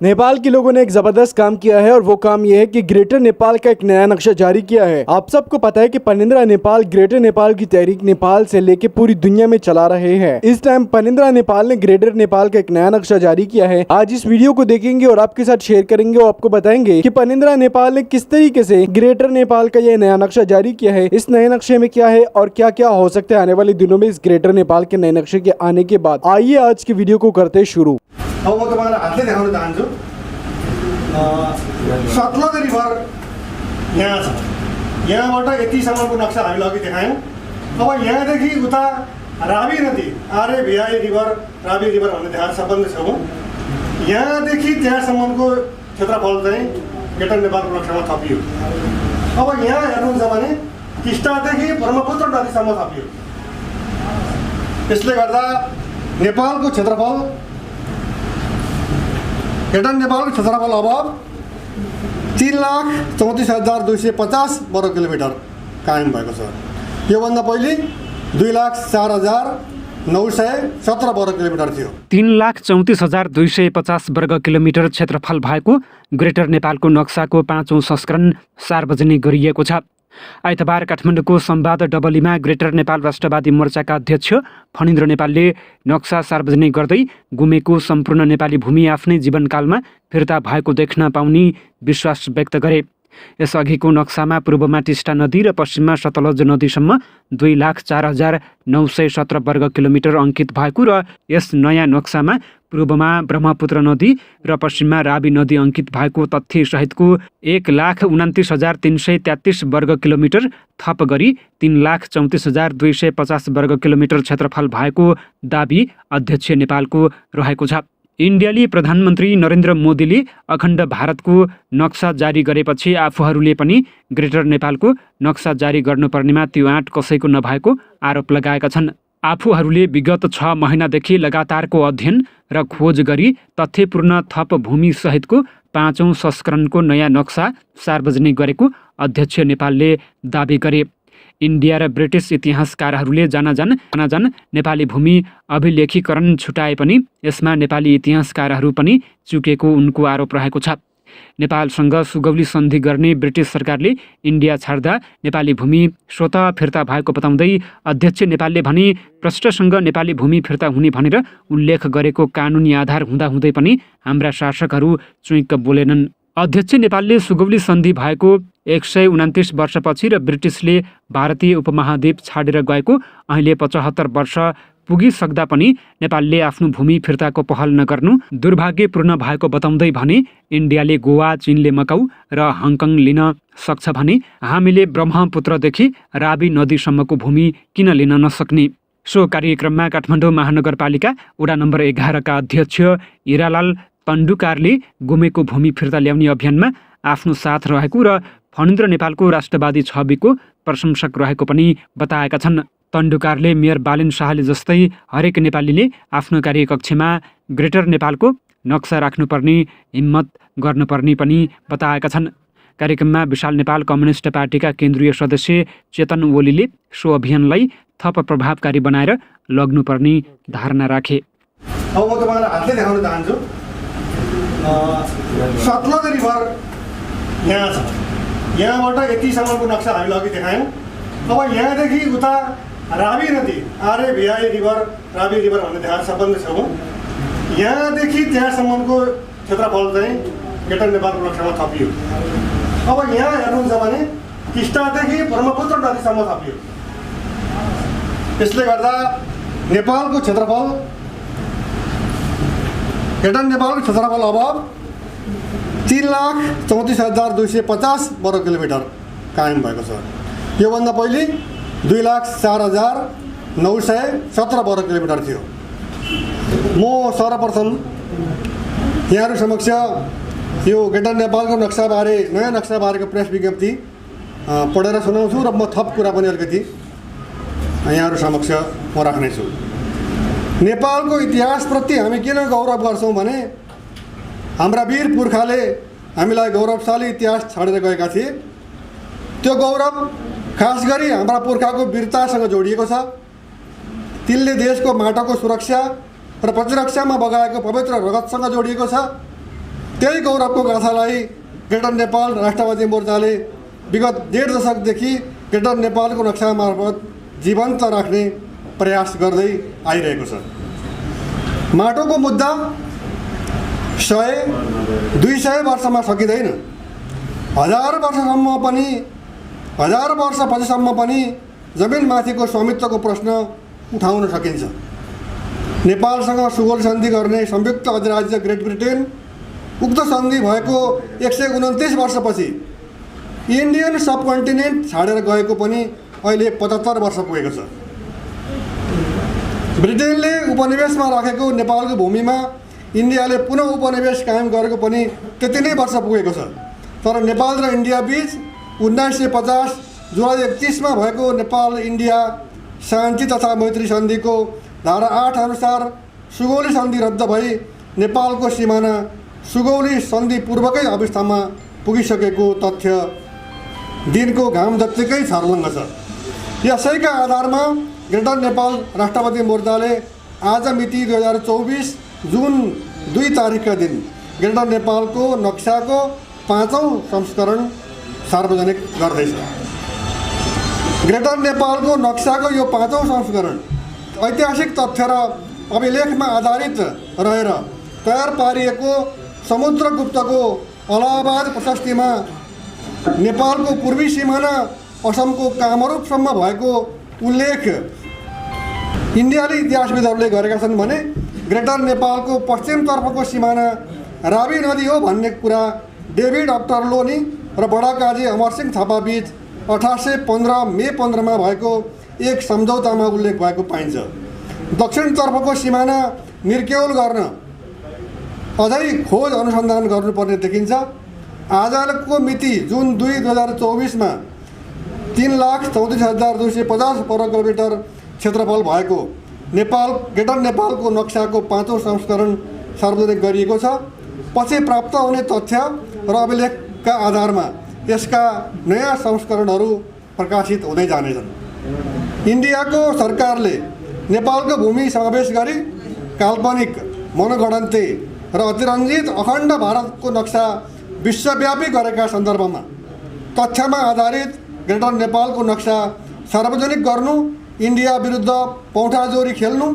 नेपाल के लोगों ने एक जबरदस्त काम किया है और वो काम ये है कि ग्रेटर नेपाल का एक नया नक्शा जारी किया है। आप सबको पता है कि पनिंद्रा नेपाल ग्रेटर नेपाल की तहरीक नेपाल से लेके पूरी दुनिया में चला रहे हैं। इस टाइम पनिंद्रा नेपाल ने ग्रेटर नेपाल का एक नया नक्शा जारी किया है। आज इस वीडियो को देखेंगे और आपके साथ शेयर करेंगे और आपको बताएंगे कि पनिंद्रा नेपाल ने किस तरीके से ग्रेटर नेपाल का ये नया नक्शा जारी किया है, इस नए नक्शे में क्या है और क्या क्या हो सकता है आने वाले दिनों में इस ग्रेटर नेपाल के नए नक्शे के आने के बाद। आइए आज की वीडियो को करते शुरू। अब म तपाईलाई हातले देखाउन चाहन्छु। सतलज रिभर यहाँ छ, यहाँबाट यतिसम्मको नक्सा हामीले अघि देखायौँ। अब यहाँदेखि उता रावी नदी आर्य भिआई रिभर रावी रिभर भन्ने देखाएर सबभन्दा छेउमा यहाँदेखि त्यहाँसम्मको क्षेत्रफल चाहिँ ग्रेटर नेपालको नक्सामा थपियो। अब यहाँ हेर्नुहुन्छ भने टिस्टादेखि ब्रह्मपुत्र नदीसम्म थपियो। यसले गर्दा नेपालको क्षेत्रफल ग्रेटर नेपालको क्षेत्रफल अब 3,34,250 वर्ग किलोमिटर कायम भएको छ। योभन्दा पहिले 2,04,917 वर्ग किलोमिटर थियो। 3,34,250 वर्ग किलोमिटर क्षेत्रफल भएको ग्रेटर नेपालको नक्साको 5औं संस्करण सार्वजनिक गरिएको छ। आइतबार काठमाडौँको संवाद डबलीमा ग्रेटर नेपाल राष्ट्रवादी मोर्चाका अध्यक्ष फणिन्द्र नेपालले नक्सा सार्वजनिक गर्दै गुमेको सम्पूर्ण नेपाली भूमि आफ्नै जीवनकालमा फिर्ता भएको देख्न पाउने विश्वास व्यक्त गरे। यसअघिको नक्सामा पूर्वमा टिस्टा नदी र पश्चिममा सतलज नदीसम्म 2,04,917 वर्ग किलोमिटर अङ्कित भएको र यस नयाँ नक्सामा पूर्वमा ब्रह्मपुत्र नदी र पश्चिममा रावी नदी अङ्कित भएको तथ्य सहितको 1,29,333 वर्ग किलोमिटर थप गरी 3,34,250 वर्ग किलोमिटर क्षेत्रफल भएको दाबी अध्यक्ष नेपालको रहेको छ। इन्डियाली प्रधानमन्त्री नरेन्द्र मोदीले अखण्ड भारतको नक्सा जारी गरेपछि आफूहरूले पनि ग्रेटर नेपालको नक्सा जारी गर्नुपर्नेमा त्यो आँट कसैको नभएको आरोप लगाएका छन्। आफूहरूले विगत 6 महिनादेखि लगातारको अध्ययन र खोज गरी तथ्यपूर्ण थप भूमि सहितको 5औं संस्करणको नयाँ नक्सा सार्वजनिक गरेको अध्यक्ष नेपालले दाबी गरे। इन्डिया र ब्रिटिस इतिहासकारहरूले जानाजान नेपाली भूमि अभिलेखीकरण छुटाए पनि यसमा नेपाली इतिहासकारहरू पनि चुकेको उनको आरोप रहेको छ। नेपालसँग सुगौली सन्धि गर्ने ब्रिटिस सरकारले इन्डिया छाड्दा नेपाली भूमि स्वतः फिर्ता भएको बताउँदै अध्यक्ष नेपालले भने प्रष्टसँग नेपाली भूमि फिर्ता हुने भनेर उल्लेख गरेको कानुनी आधार हुँदाहुँदै पनि हाम्रा शासकहरू चुइक्क बोलेनन्। अध्यक्ष नेपालले सुगौली सन्धि भएको 129 वर्षपछि र ब्रिटिसले भारतीय उपमहाद्वीप छाडेर गएको अहिले 75 वर्ष पुगिसक्दा पनि नेपालले आफ्नो भूमि फिर्ताको पहल नगर्नु दुर्भाग्यपूर्ण भएको बताउँदै भने इन्डियाले गोवा, चीनले मकाउ र हङकङ लिन सक्छ भने हामीले ब्रह्मपुत्रदेखि रावी नदीसम्मको भूमि किन लिन नसक्ने। सो कार्यक्रममा काठमाडौँ महानगरपालिका वडा नम्बर 11 का अध्यक्ष हिरालाल तन्डुकारले गुमेको भूमि फिर्ता ल्याउने अभियानमा आफ्नो साथ रहेको र फणिन्द्र नेपालको राष्ट्रवादी छविको प्रशंसक रहेको पनि बताएका छन्। तन्डुकारले मेयर बालेन शाहले जस्तै हरेक नेपालीले आफ्नो कार्यकक्षमा ग्रेटर नेपालको नक्सा राख्नुपर्ने हिम्मत गर्नुपर्ने पनि बताएका छन्। कार्यक्रममा विशाल नेपाल कम्युनिस्ट पार्टीका केन्द्रीय सदस्य चेतन ओलीले सो अभियानलाई थप प्रभावकारी बनाएर लग्नुपर्ने धारणा राखे। अब म तपाईलाई हातले देखाउन चाहन्छु। सतलज रिभर यहाँ छ, यहाँबाट यतिसम्मको नक्सा हामीले अघि देखायौँ। अब यहाँदेखि उता रावी नदी आर्य भिआई रिभर रावी रिभर भन्ने देखाएर सबभन्दा छेउमा यहाँदेखि त्यहाँसम्मको क्षेत्रफल चाहिँ ग्रेटर नेपालको नक्सामा थपियो। अब यहाँ हेर्नुहुन्छ भने टिस्टादेखि ब्रह्मपुत्र नदीसम्म थपियो। यसले गर्दा नेपालको क्षेत्रफल ग्रेटर नेपालको क्षेत्रफल अब 3,34,250 वर्ग किलोमिटर कायम भएको छ। योभन्दा पहिले 2,04,917 वर्ग किलोमिटर थियो। म सर्वप्रथम यहाँहरू समक्ष यो ग्रेटर नेपालको नक्साबारे नयाँ नक्साबारेको प्रेस विज्ञप्ति पढेर सुनाउँछु र म थप कुरा पनि अलिकति यहाँहरू समक्ष म राख्नेछु। नेपालको इतिहासप्रति हामी किन गौरव गर्छौँ भने हाम्रा वीर पुर्खाले हामीलाई गौरवशाली इतिहास छाडेर गएका थिए। त्यो गौरव खास गरी हाम्रा पुर्खाको वीरतासँग जोडिएको छ। तिनले देशको माटोको सुरक्षा र प्रतिरक्षामा बगाएको पवित्र रगतसँग जोडिएको छ। त्यही गौरवको गाथालाई ग्रेटर नेपाल राष्ट्रवादी मोर्चाले विगत 1.5 दशकदेखि ग्रेटर नेपालको नक्सा मार्फत जीवन्त राख्ने प्रयास गर्दै आइरहेको छ। माटोको मुद्दा 100-200 वर्षमा सकिँदैन। 1000 वर्षपछिसम्म पनि जमिनमाथिको स्वामित्वको प्रश्न उठाउन सकिन्छ। नेपालसँग सुगौल सन्धि गर्ने संयुक्त अधिराज्य ग्रेट ब्रिटेन उक्त सन्धि भएको 129 वर्षपछि इन्डियन सबकन्टिनेन्ट छाडेर गएको पनि अहिले 75 वर्ष पुगेको छ। ब्रिटेनले उपनिवेशमा राखेको नेपालको भूमिमा इन्डियाले पुनः उपनिवेश कायम गरेको पनि त्यति नै वर्ष पुगेको छ। तर नेपाल र इन्डिया बीच 1950 जुलाई 31 मा भएको नेपाल इन्डिया शान्ति तथा मैत्री सन्धिको धारा 8 अनुसार सुगौली सन्धि रद्द भई नेपालको सिमाना सुगौली सन्धि पूर्वकै अवस्थामा पुगिसकेको तथ्य दिनको घाम जत्तिकै छर्लङ्ग छ। यसैका आधारमा ग्रेटर नेपाल राष्ट्रवादी मोर्चाले आज मिति 2024 जुन 2 तारिकका दिन ग्रेटर नेपालको नक्साको 5औं संस्करण सार्वजनिक गर्दैछ। ग्रेटर नेपालको नक्साको यो 5औं संस्करण ऐतिहासिक तथ्य र अभिलेखमा आधारित रहेर तयार पारिएको समुद्रगुप्तको अलाहाबाद प्रशस्तिमा नेपालको पूर्वी सिमाना असमको कामरूपसम्म भएको उल्लेख इन्डियाली इतिहासविदहरूले गरेका छन् भने ग्रेटर नेपालको पश्चिमतर्फको सिमाना रावी नदी हो भन्ने कुरा डेभिड अप्टरलोनी र बडाकाजी अमरसिंह थापा बीच 1815 मे 15 मा भएको एक सम्झौतामा उल्लेख भएको पाइन्छ। दक्षिणतर्फको सिमाना निर्क्यौल गर्न अझै खोज अनुसन्धान गर्नुपर्ने देखिन्छ। आजको मिति जुन 2 2024 मा 3,34,250 वर्ग किलोमिटर क्षेत्रफल भएको ग्रेटर नेपालको नक्साको 5औं संस्करण सार्वजनिक गरिएको छ। पछि प्राप्त हुने तथ्य र अभिलेखका आधारमा यसका नयाँ संस्करणहरू प्रकाशित हुँदै जानेछन्। इन्डियाको सरकारले नेपालको भूमि समावेश गरी काल्पनिक मनोगणन्ते र अतिरञ्जित अखण्ड भारतको नक्सा विश्वव्यापी गरेका सन्दर्भमा तथ्यमा आधारित ग्रेटर नेपालको नक्सा सार्वजनिक गर्नु इन्डिया विरुद्ध पौठाजोरी खेल्नु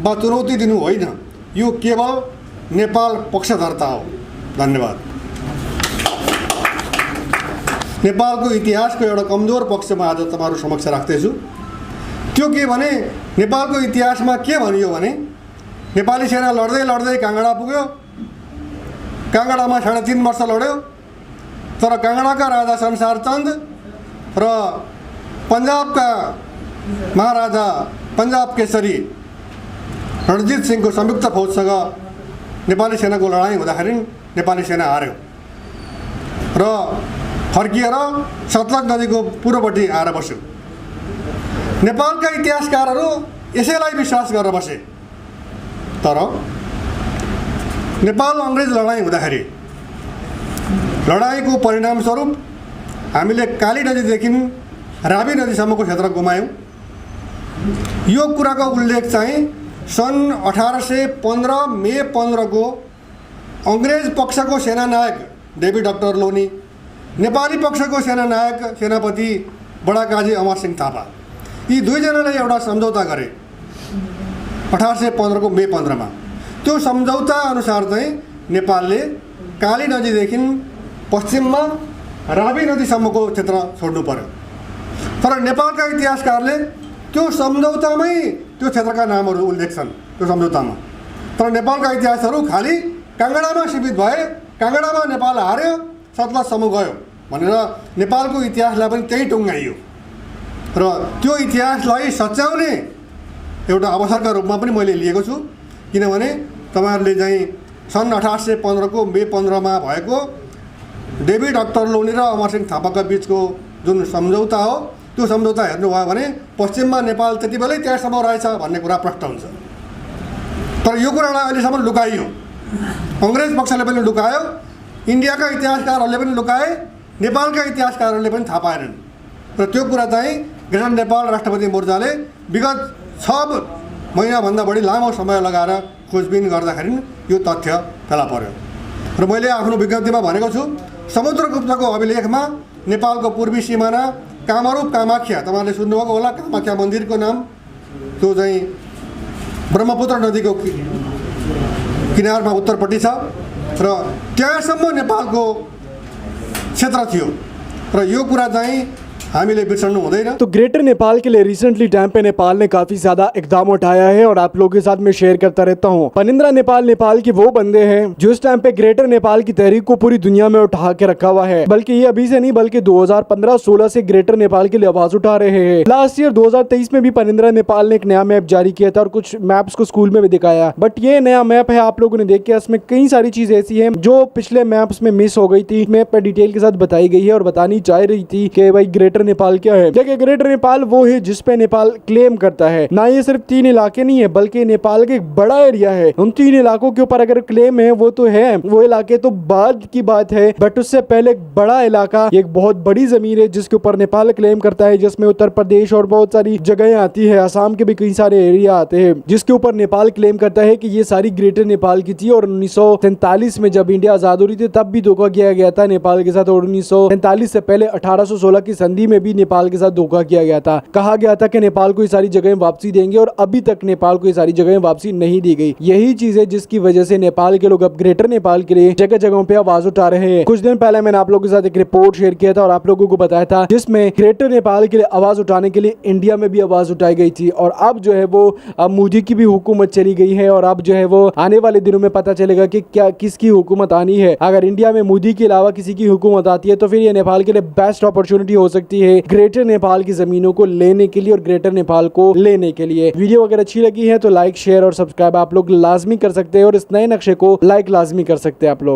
वा चुनौती दिनु होइन, यो केवल नेपाल पक्षधर्ता हो। धन्यवाद। नेपालको इतिहासको एउटा कमजोर पक्षमा आज तपाईहरु समक्ष राख्दैछु। त्यो के भने नेपालको इतिहासमा के भनियो भने नेपाली सेना लड्दै लड्दै काङ्गडा पुग्यो। काङ्गडामा 3.5 वर्ष लड्यो। तर काङ्गडाका राजा संसार चन्द र पन्जाबका महाराजा पन्जाब केसरी रणजीत सिंहको संयुक्त फौजसँग नेपाली सेनाको लडाईँ हुँदाखेरि नेपाली सेना हार्यो र फर्किएर सतलज नदीको पूर्वपट्टि आएर बस्यो। नेपालका इतिहासकारहरू यसैलाई विश्वास गरेर बसे। तर नेपाल अङ्ग्रेज लडाईँ हुँदाखेरि लडाईँको परिणामस्वरूप हामीले काली नदीदेखि रावी नदीसम्मको क्षेत्र गुमायौँ। यो कुराको उल्लेख चाहिँ सन् 1815 मे 15 को अङ्ग्रेज पक्षको सेनानायक डेभिड अप्टरलोनी, नेपाली पक्षको सेनानायक सेनापति बडाकाजी अमरसिंह थापा, यी दुईजनाले एउटा सम्झौता गरे 1815 को मे 15 मा। त्यो सम्झौता अनुसार चाहिँ नेपालले काली नदीदेखि पश्चिममा रावी नदीसम्मको क्षेत्र छोड्नु पर्यो। तर नेपालका इतिहासकारले त्यो सम्झौतामै त्यो क्षेत्रका नामहरू उल्लेख छन् त्यो सम्झौतामा। तर नेपालका इतिहासहरू खालि काङ्गडामा सीमित भए, काङ्गडामा नेपाल हार्यो, सतलजसम्म गयो भनेर नेपालको इतिहासलाई पनि त्यही टुङ्गाइयो। र त्यो इतिहासलाई सच्याउने एउटा अवसरका रूपमा पनि मैले लिएको छु। किनभने तपाईहरुले चाहिँ सन् 1815 को मे 15 मा भएको डेभिड अप्टरलोनी र अमरसिंह थापाका बीचको जुन सम्झौता हो, त्यो सम्झौता हेर्नुभयो भने पश्चिममा नेपाल त्यति बेलै त्यहाँसम्म रहेछ भन्ने कुरा प्रष्ट हुन्छ। तर यो कुरालाई अहिलेसम्म लुकाइयो। अङ्ग्रेज पक्षले पनि लुकायो, इन्डियाका इतिहासकारहरूले पनि लुकाए, नेपालका इतिहासकारहरूले पनि थाहा पाएनन्। र त्यो कुरा चाहिँ ग्रेटर नेपाल राष्ट्रवादी मोर्चाले विगत 6 महिनाभन्दा बढी लामो समय लगाएर खोजबिन गर्दाखेरि यो तथ्य फेला पर्यो। र मैले आफ्नो विज्ञप्तिमा भनेको छु समुद्रगुप्तको अभिलेखमा नेपालको पूर्वी सिमाना कामरूप कामाख्या, तपाईँहरूले सुन्नुभएको होला, कामाख्या मन्दिरको नाम त्यो चाहिँ ब्रह्मपुत्र नदीको किनारमा उत्तरपट्टि छ र त्यहाँसम्म नेपालको क्षेत्र थियो र यो कुरा चाहिँ हामीले बिर्सनु हुँदैन। तो ग्रेटर नेपाल के लिए रिसेंटली टाइम पे नेपाल ने काफी ज्यादा इकदाम उठाया है और आप लोगों के साथ में शेयर करता रहता हूँ। पनिंद्रा नेपाल के वो बंदे हैं जो इस टाइम पे ग्रेटर नेपाल की तहरीक को पूरी दुनिया में उठा के रखा हुआ है, बल्कि ये अभी से नहीं बल्कि 2015-16 से ग्रेटर नेपाल के लिए आवाज उठा रहे हैं। लास्ट ईयर 2023 में भी पनिंद्रा नेपाल ने एक नया मैप जारी किया था और कुछ मैप्स को स्कूल में भी दिखाया, बट ये नया मैप है आप लोगों ने देख के इसमें कई सारी चीज ऐसी है जो पिछले मैप्स में मिस हो गई थी, मैप पे डिटेल के साथ बताई गई है और बतानी चाह रही थी कि भाई ग्रेटर नेपाल क्या है। देखिए ग्रेटर नेपाल वो है जिसपे नेपाल क्लेम करता है, ना ये सिर्फ 3 इलाके नहीं है बल्कि नेपाल का एक बड़ा एरिया है। उन 3 इलाकों के ऊपर अगर क्लेम है वो तो है, वो इलाके तो बाद की बात है, बट उससे पहले एक बड़ा इलाका, एक बहुत बड़ी जमीन है जिसके ऊपर नेपाल क्लेम करता है, जिसमें उत्तर प्रदेश और बहुत सारी जगहें आती है, असम के भी कई सारे एरिया आते हैं, जिसके ऊपर नेपाल क्लेम करता है कि ये सारी ग्रेटर नेपाल की थी। और 1947 में जब इंडिया आजाद हो रही थी तब भी धोखा किया गया था नेपाल के साथ, और 1947 से पहले 1816 की संधि में भी नेपाल के साथ धोखा किया गया था। कहा गया था कि नेपाल को ये सारी जगहें वापसी देंगे और अभी तक नेपाल को ये सारी जगहें वापसी नहीं दी गई। यही चीज है जिसकी वजह से नेपाल के लोग अब ग्रेटर नेपाल के लिए जगह जगहों पे आवाज उठा रहे हैं। कुछ दिन पहले मैंने आप लोगों के साथ एक रिपोर्ट शेयर किया था और आप लोगों को बताया था जिसमें ग्रेटर नेपाल के लिए आवाज उठाने के लिए इंडिया में भी आवाज उठाई गई थी। और अब जो है वो अब मोदी की भी हुकूमत चली गई है और अब जो है वो आने वाले दिनों में पता चलेगा कि क्या किसकी हुकूमत आनी है। अगर इंडिया में मोदी के अलावा किसी की हुकूमत आती है तो फिर ये नेपाल के लिए बेस्ट अपॉर्चुनिटी हो सकती है ग्रेटर नेपाल की जमीनों को लेने के लिए और ग्रेटर नेपाल को लेने के लिए। वीडियो अगर अच्छी लगी है तो लाइक शेयर और सब्सक्राइब आप लोग लाजमी कर सकते हैं और इस नए नक्शे को लाइक लाजमी कर सकते हैं आप लोग।